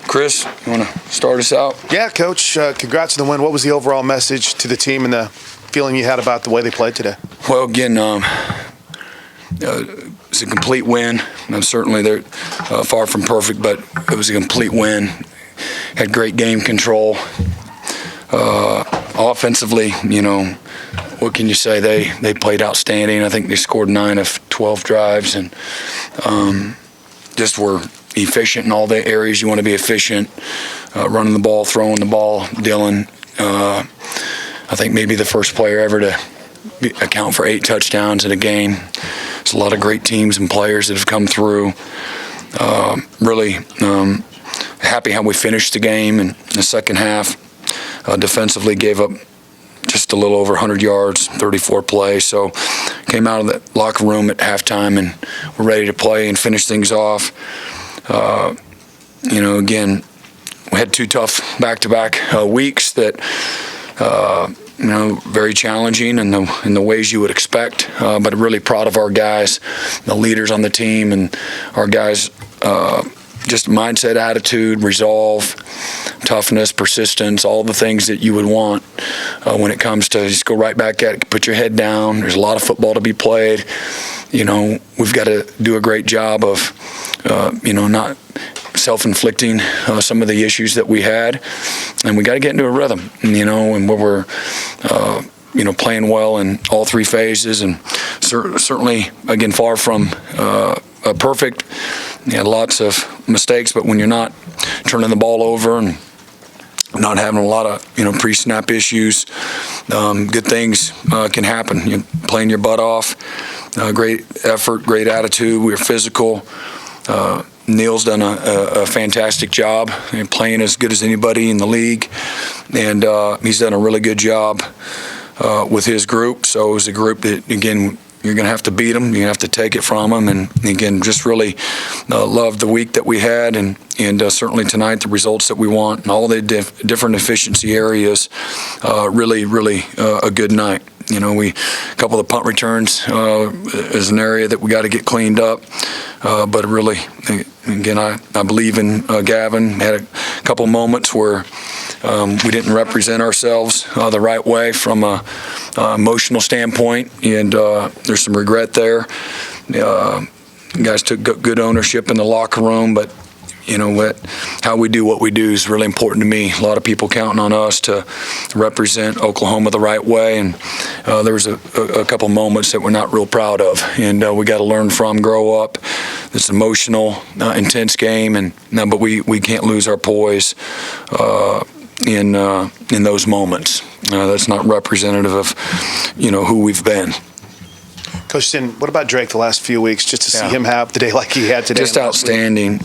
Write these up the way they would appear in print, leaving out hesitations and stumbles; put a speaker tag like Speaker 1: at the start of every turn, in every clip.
Speaker 1: Chris, you want to start us out?
Speaker 2: Yeah, Coach, congrats on the win. What was the overall message to the team and the feeling you had about the way they played today?
Speaker 1: Well, again, it's a complete win. And certainly they're far from perfect, but it was a complete win. Had great game control. Offensively, what can you say? They played outstanding. I think they scored 9 of 12 drives and just were efficient in all the areas you want to be efficient. Running the ball, throwing the ball. Dylan, I think maybe the first player ever to account for 8 touchdowns in a game. There's a lot of great teams and players that have come through. Really happy how we finished the game in the second half. Defensively gave up just a little over 100 yards, 34 plays. So came out of the locker room at halftime and we're ready to play and finish things off. Again, we had 2 tough back-to-back weeks that, very challenging in the ways you would expect. But really proud of our guys, the leaders on the team, and our guys. Just mindset, attitude, resolve, toughness, persistence, all the things that you would want when it comes to just go right back at it, put your head down. There's a lot of football to be played. We've got to do a great job of, not self-inflicting some of the issues that we had. And we got to get into a rhythm, and where we're, playing well in all 3 phases. And certainly, again, far from perfect. Lots of mistakes, but when you're not turning the ball over and not having a lot of pre-snap issues, good things can happen. You're playing your butt off. Great effort, great attitude. We're physical. Neil's done a fantastic job playing as good as anybody in the league, and he's done a really good job with his group. So it was a group that, again, you're going to have to beat them. You're going to have to take it from them. And, again, just really loved the week that we had and certainly tonight the results that we want and all the different efficiency areas. Really a good night. A couple of punt returns is an area that we got to get cleaned up. But really, again, I believe in Gavin. Had a couple moments where we didn't represent ourselves the right way from a emotional standpoint, and there's some regret there. Guys took good ownership in the locker room, but how we do what we do is really important to me. A lot of people counting on us to represent Oklahoma the right way, and there was a couple moments that we're not real proud of, and we got to learn from, grow up. It's an emotional, intense game, but we can't lose our poise in those moments. That's not representative of who we've been.
Speaker 2: Coach Sin, what about Drake the last few weeks, just to see him have the day like he had today?
Speaker 1: Just outstanding,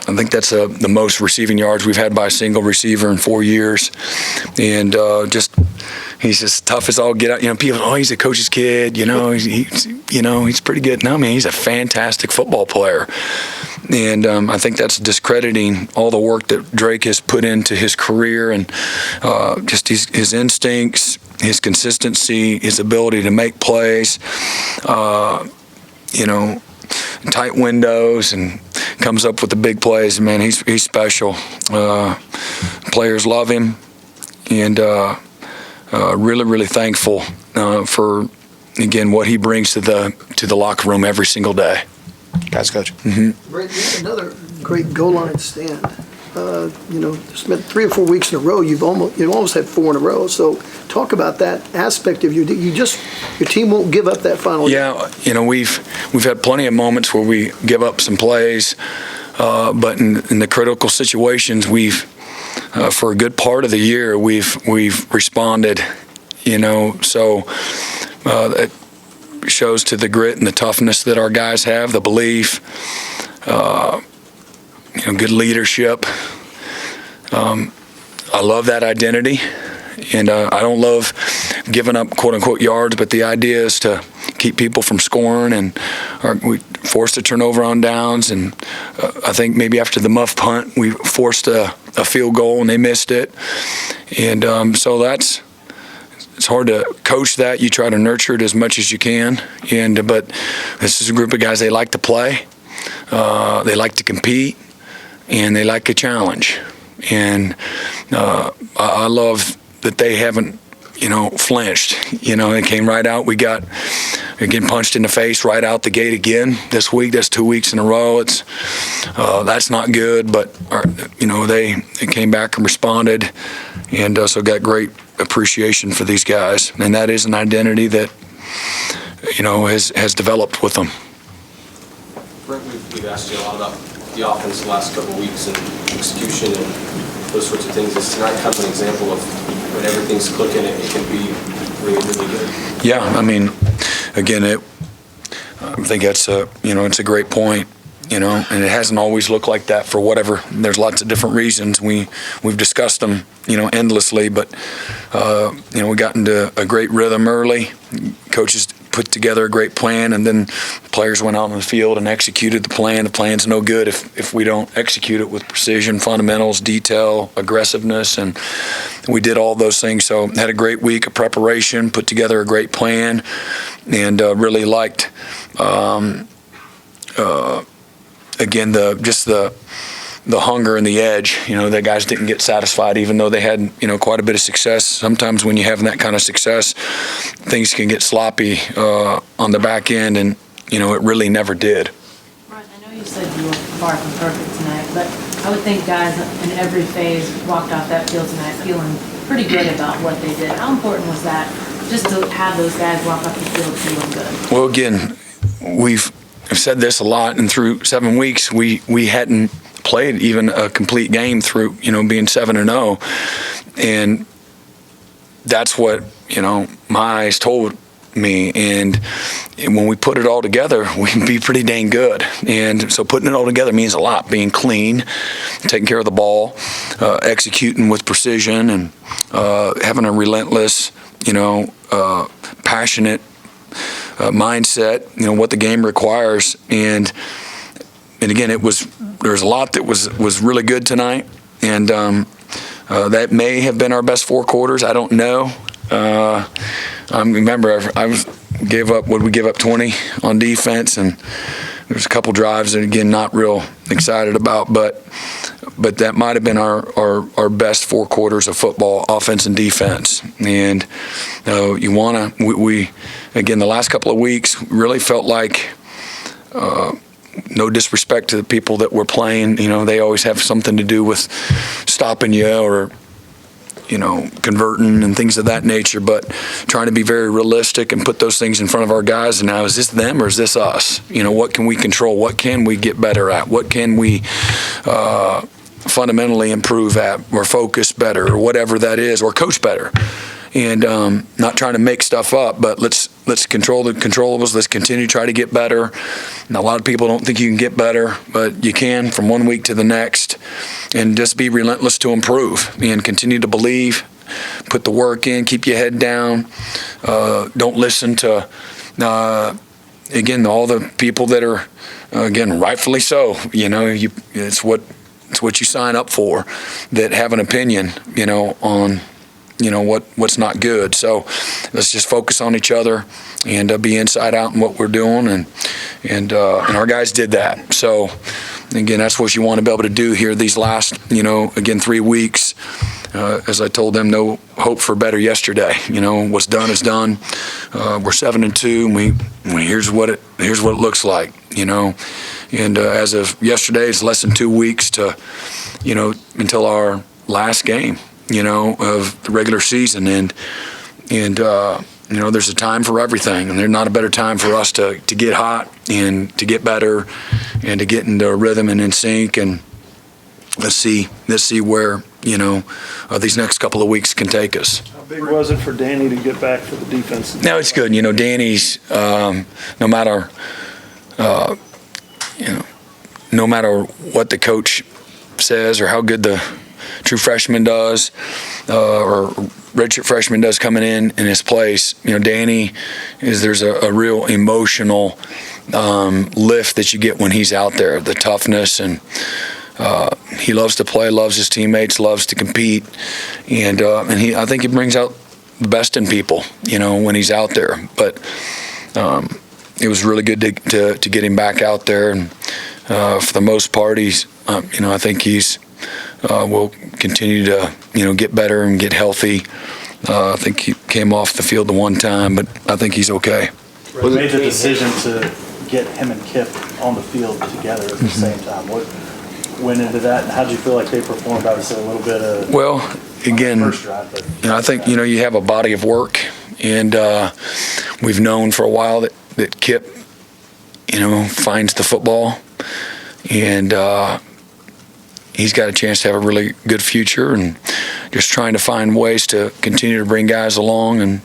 Speaker 1: I think that's the most receiving yards we've had by a single receiver in 4 years. And he's just tough as all get out. People, he's a coach's kid, he's pretty good. No, he's a fantastic football player. And I think that's discrediting all the work that Drake has put into his career and just his instincts, his consistency, his ability to make plays, tight windows, and comes up with the big plays. Man, he's special. Players love him, and really thankful for, again, what he brings to the locker room every single day.
Speaker 2: Guys, Coach.
Speaker 3: Mm-hmm. Brent, you had another great goal line stand. It's been 3 or 4 weeks in a row. You almost had 4 in a row. So talk about that aspect of your team won't give up that final.
Speaker 1: Yeah, we've had plenty of moments where we give up some plays, but in the critical situations, we've for a good part of the year we've responded. So it shows to the grit and the toughness that our guys have, the belief. Good leadership. I love that identity, and I don't love giving up quote-unquote yards, but the idea is to keep people from scoring, and we forced a turnover on downs, and I think maybe after the muff punt, we forced a field goal, and they missed it, and so it's hard to coach that. You try to nurture it as much as you can, but this is a group of guys, they like to play, they like to compete. and they like a challenge. And I love that they haven't, flinched. It came right out. We got again punched in the face right out the gate again this week. That's 2 weeks in a row. It's that's not good, but they came back and responded, and so got great appreciation for these guys, and that is an identity that has developed with them.
Speaker 4: Brent, we've asked you a lot about the offense the last couple of weeks and execution and those sorts of things. Is tonight kind of an example of when everything's clicking, it can be really, really good?
Speaker 1: Yeah, I mean, again, I think that's it's a great point, and it hasn't always looked like that for whatever. There's lots of different reasons. We've discussed them, endlessly, but we got into a great rhythm early. Coaches put together a great plan, and then players went out on the field and executed the plan. The plan's no good if we don't execute it with precision, fundamentals, detail, aggressiveness, and we did all those things. So had a great week of preparation, put together a great plan, and really liked again the hunger and the edge. The guys didn't get satisfied, even though they had quite a bit of success. Sometimes when you have that kind of success, things can get sloppy on the back end, and it really never did.
Speaker 5: Brent, I know you said you were far from perfect tonight, but I would think guys in every phase walked off that field tonight feeling pretty good about what they did. How important was that, just to have those guys walk off the field feeling good?
Speaker 1: Well, again, we've said this a lot, and through 7 weeks, we hadn't played even a complete game through being 7-0, and that's what my eyes told me. And when we put it all together, we can be pretty dang good. And so putting it all together means a lot. Being clean, taking care of the ball, executing with precision, and having a relentless, passionate mindset. What the game requires. And again, there was a lot that was really good tonight, and that may have been our best 4 quarters. I don't know. I remember gave up 20 on defense, and there's a couple drives that again not real excited about, but that might have been our best 4 quarters of football, offense and defense. And we again the last couple of weeks really felt like. No disrespect to the people that were playing, they always have something to do with stopping you or, converting and things of that nature, but trying to be very realistic and put those things in front of our guys. And now, is this them or is this us? What can we control? What can we get better at? What can we fundamentally improve at, or focus better, or whatever that is, or coach better? And not trying to make stuff up, but let's control the controllables. Let's continue to try to get better. And a lot of people don't think you can get better, but you can from 1 week to the next. And just be relentless to improve and continue to believe. Put the work in. Keep your head down. Don't listen to again all the people that are again rightfully so. It's what you sign up for, that have an opinion. On. What's not good. So let's just focus on each other and be inside out in what we're doing, and our guys did that. So again, that's what you want to be able to do here these last 3 weeks. As I told them, no hope for better yesterday. What's done is done. We're 7-2, and here's what it looks like. And as of yesterday, it's less than 2 weeks to until our last game. Of the regular season, and there's a time for everything, and there's not a better time for us to get hot and to get better and to get into a rhythm and in sync. And let's see where these next couple of weeks can take us.
Speaker 6: How big was it for Danny to get back for the defense?
Speaker 1: No, it's good. Danny's no matter what the coach says or how good the true freshman does, or redshirt freshman does coming in his place. Danny there's a real emotional lift that you get when he's out there. The toughness, and he loves to play, loves his teammates, loves to compete, and I think he brings out the best in people. When he's out there. But it was really good to get him back out there, and for the most part, he's I think he's will continue to get better and get healthy. I think he came off the field the one time, but I think he's okay.
Speaker 6: You made the decision to get him and Kip on the field together at the same time. What went into that, and how did you feel like they performed? Obviously, a little bit of
Speaker 1: again,
Speaker 6: first drive, but
Speaker 1: I think you have a body of work, and we've known for a while that Kip finds the football, and he's got a chance to have a really good future, and just trying to find ways to continue to bring guys along and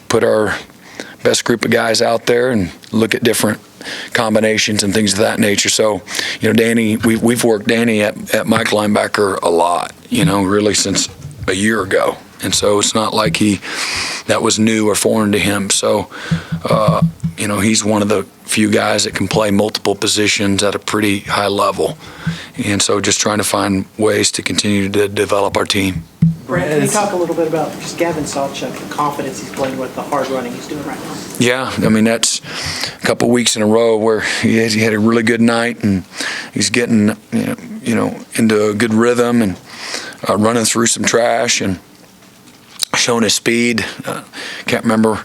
Speaker 1: put our best group of guys out there and look at different combinations and things of that nature. So, Danny, we've worked Danny at Mike linebacker a lot, really since a year ago. And so it's not like that was new or foreign to him. So, he's one of the few guys that can play multiple positions at a pretty high level. And so just trying to find ways to continue to develop our team.
Speaker 7: Brent, can you talk a little bit about just Gavin Saw, the confidence he's playing with, the hard running he's doing right now?
Speaker 1: Yeah, that's a couple weeks in a row where he had a really good night, and he's getting into a good rhythm and running through some trash and showing his speed. Can't remember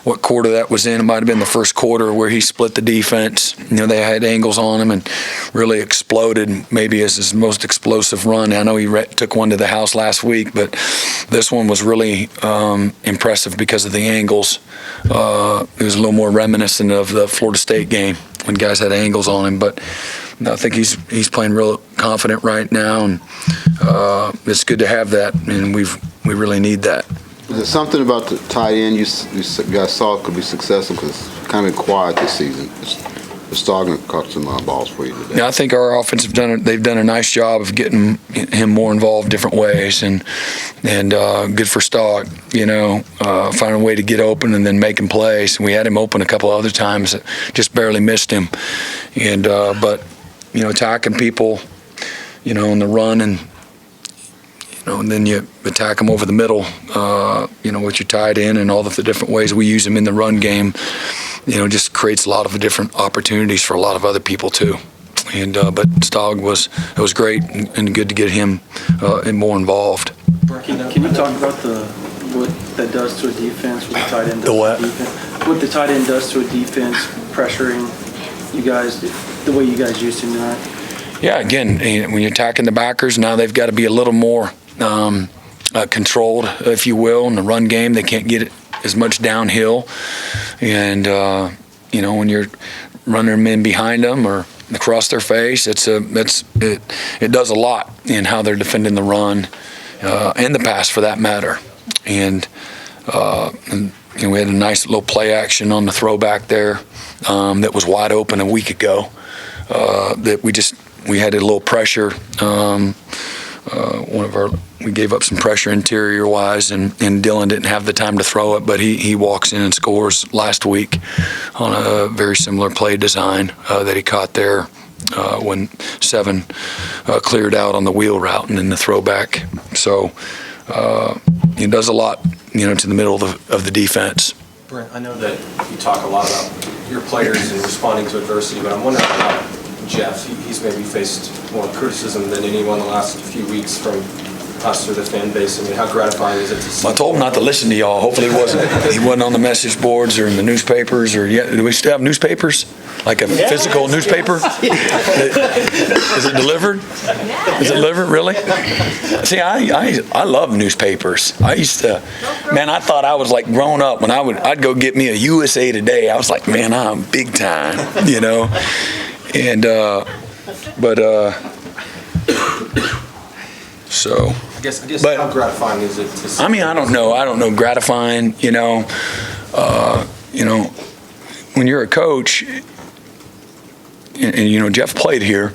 Speaker 1: what quarter that was in. It might have been the first quarter where he split the defense. They had angles on him and really exploded, maybe as his most explosive run. I know he took one to the house last week, but this one was really impressive because of the angles. It was a little more reminiscent of the Florida State game when guys had angles on him, but I think he's playing real confident right now, and it's good to have that, and we really need that.
Speaker 8: Is there something about the tight end you guys saw could be successful, because it's kind of quiet this season? The Stockton caught some balls for you today.
Speaker 1: Yeah, I think our offense they've done a nice job of getting him more involved different ways, and good for Stock, finding a way to get open and then making plays. We had him open a couple other times that just barely missed him, and but attacking people, on the run, and then you attack them over the middle, with your tight end and all the different ways we use them in the run game, just creates a lot of different opportunities for a lot of other people too. And but Stog was great and good to get him and more involved.
Speaker 6: Can you talk about what that does to a defense? What the tight end does
Speaker 1: The what?
Speaker 6: To a defense? What the tight end does to a defense, pressuring you guys the way you guys used to tonight? Yeah,
Speaker 1: again, when you're attacking the backers, now they've got to be a little more controlled, if you will, in the run game. They can't get it as much downhill, and when you're running them in behind them or across their face, it does a lot in how they're defending the run and the pass for that matter. And we had a nice little play action on the throwback there that was wide open a week ago. That we had a little pressure. We gave up some pressure interior wise, and Dylan didn't have the time to throw it, but he walks in and scores last week on a very similar play design that he caught there when 7 cleared out on the wheel route and in the throwback. So he does a lot, to the middle of the defense.
Speaker 4: Brent, I know that you talk a lot about your players and responding to adversity, but I'm wondering about Jeff. He's maybe faced more criticism than anyone the last few weeks from us or the fan base. How gratifying is it to see?
Speaker 1: I told him not to listen to y'all. Hopefully he wasn't on the message boards or in the newspapers. Do we still have newspapers? Like a physical newspaper? Is it delivered? Is it delivered, really? See, I love newspapers. I used to, I thought I was like growing up when I'd go get me a USA Today. I was like, man, I'm big time, And, so.
Speaker 4: I guess how gratifying is it to see?
Speaker 1: I don't know. Gratifying, when you're a coach, and Jeff played here,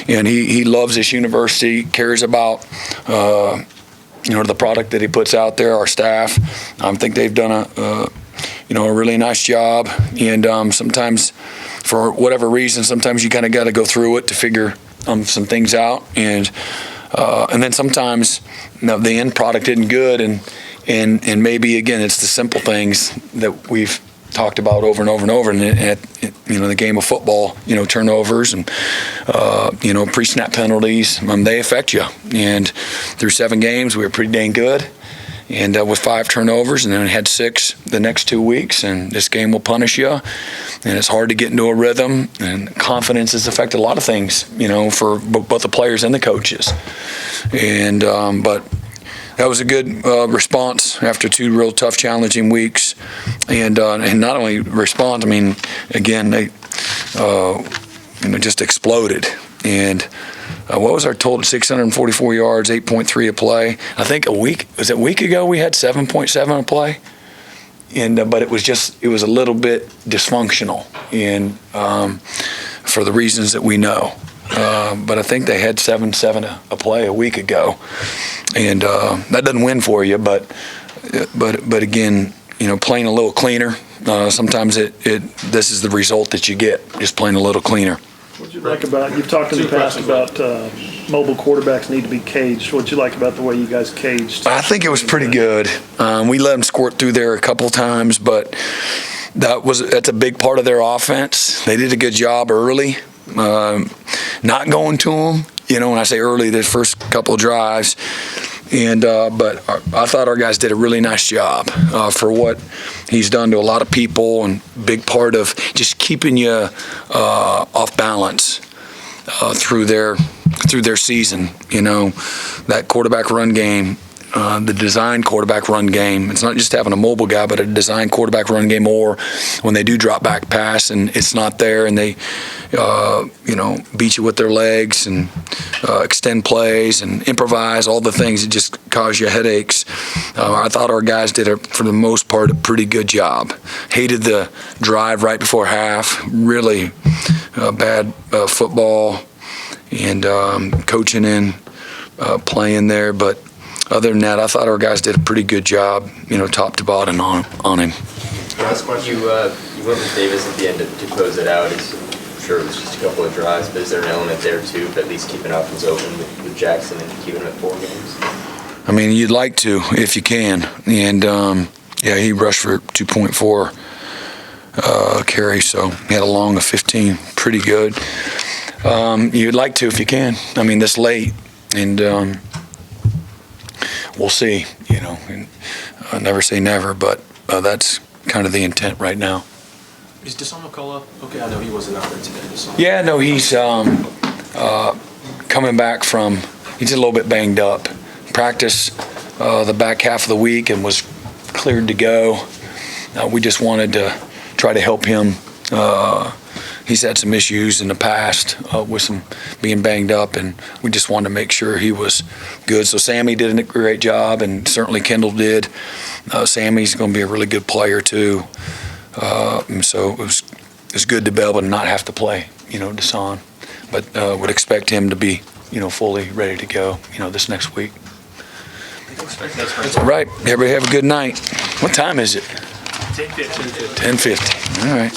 Speaker 1: and he loves this university, cares about, the product that he puts out there, our staff. I think they've done a really nice job, and sometimes, for whatever reason, sometimes you kind of got to go through it to figure some things out, and then sometimes the end product isn't good, and maybe again it's the simple things that we've talked about over and over and over. And the game of football, turnovers and pre-snap penalties, they affect you. And through 7 games, we were pretty dang good. And with 5 turnovers, and then we had 6 the next 2 weeks, and this game will punish you, and it's hard to get into a rhythm, and confidence has affected a lot of things, for both the players and the coaches. And but that was a good response after 2 real tough, challenging weeks, and not only response, again, they just exploded. And what was our total? 644 yards, 8.3 a play. I think a week ago we had 7.7 a play, and but it was a little bit dysfunctional, and for the reasons that we know. But I think they had 7.7 a play a week ago, and that doesn't win for you. But again, playing a little cleaner. Sometimes this is the result that you get, just playing a little cleaner.
Speaker 9: What'd you like about, you've talked in the past about mobile quarterbacks need to be caged. What'd you like about the way you guys caged?
Speaker 1: I think it was pretty good. We let them squirt through there a couple times, but that's a big part of their offense. They did a good job early, not going to them. When I say early, the first couple of drives. And but I thought our guys did a really nice job for what he's done to a lot of people, and big part of just keeping you off balance through their season. That quarterback run game, the design quarterback run game. It's not just having a mobile guy, but a design quarterback run game. Or when they do drop back pass and it's not there, and they beat you with their legs and extend plays and improvise, all the things that just cause you headaches. I thought our guys did, for the most part, a pretty good job. Hated the drive right before half. Really bad football and coaching in, playing there. But other than that, I thought our guys did a pretty good job, top to bottom on him.
Speaker 10: Last question. You went with Davis at the end to close it out. I'm sure it was just a couple of drives, but is there an element there too of at least keeping options open with Jackson and keeping him at 4 games?
Speaker 1: You'd like to if you can. And he rushed for 2.4 carries, so he had a long of 15. Pretty good. You'd like to if you can. This late, and we'll see. And I never say never, but that's kind of the intent right now.
Speaker 4: Is Deshaun McCullough okay? I know he wasn't out there today.
Speaker 1: Yeah, no, he's coming back from. He's a little bit banged up. Practiced the back half of the week and was cleared to go. We just wanted to try to help him. He's had some issues in the past with some being banged up, and we just wanted to make sure he was good. So Sammy did a great job, and certainly Kendall did. Sammy's going to be a really good player too. And so it was good to be able to not have to play, Deshaun, but would expect him to be, fully ready to go, this next week. All right, everybody have a good night. What time is it?
Speaker 9: 10:50.
Speaker 1: 10:50. All right.